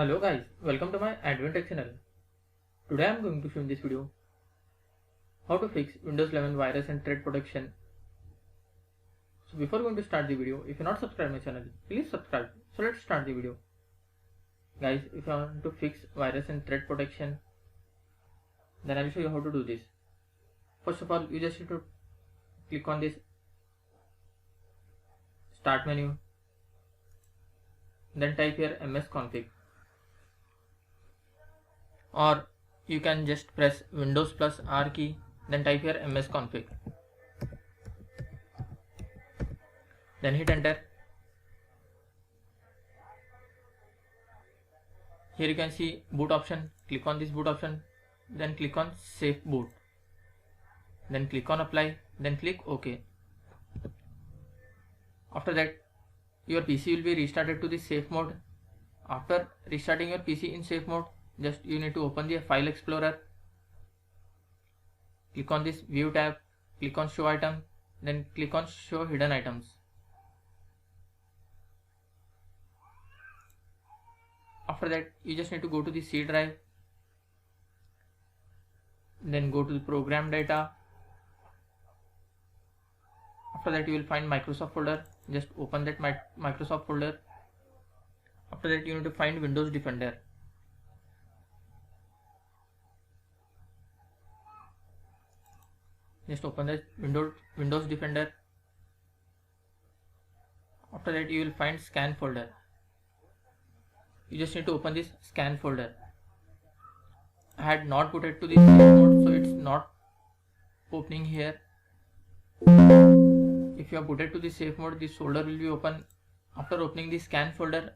Hello guys, welcome to my Advent channel. Today I am going to show in this video how to fix Windows 11 virus and threat protection. So before going to start the video, if you are not subscribed my channel, please subscribe. So let's start the video. Guys, if you want to fix virus and threat protection, then I will show you how to do this. First of all, you just need to click on this start menu, then type here msconfig. Or you can just press Windows plus R key, then type here msconfig. Then hit enter. Here you can see boot option. Click on this boot option, then click on safe boot. Then click on apply, then click OK. After that, your PC will be restarted to the safe mode. After restarting your PC in safe mode, just you need to open the file explorer, click on this view tab, click on show item, then click on show hidden items. After that, you just need to go to the C drive, then go to the program data. After that, you will find Microsoft folder. Just open that Microsoft folder. After that, you need to find Windows Defender. Just open the Windows Defender. After that, you will find scan folder. You just need to open this scan folder. I had not put it to the safe mode, so it's not opening here. If you have put it to the safe mode, this folder will be open. After opening the scan folder,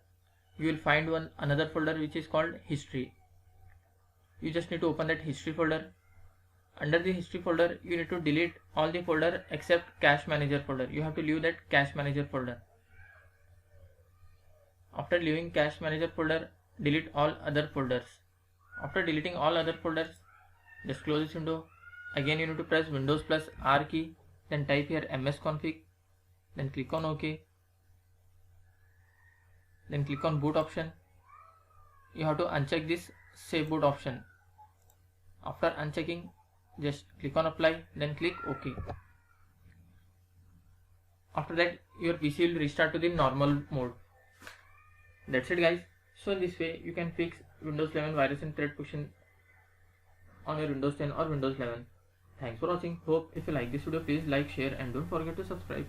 you will find another folder which is called history. You just need to open that history folder. Under the history folder, you need to delete all the folder except cache manager folder. You have to leave that cache manager folder. After leaving cache manager folder, delete all other folders. After deleting all other folders, just close this window. Again, you need to press Windows plus R key, then type here msconfig, then click on OK. Then click on boot option. You have to uncheck this save boot option. After unchecking, just click on apply, then click OK. After that, your PC will restart to the normal mode. That's it guys. So in this way, you can fix Windows 11 virus and threat protection on your Windows 10 or Windows 11. Thanks for watching. Hope if you like this video, please like, share and don't forget to subscribe.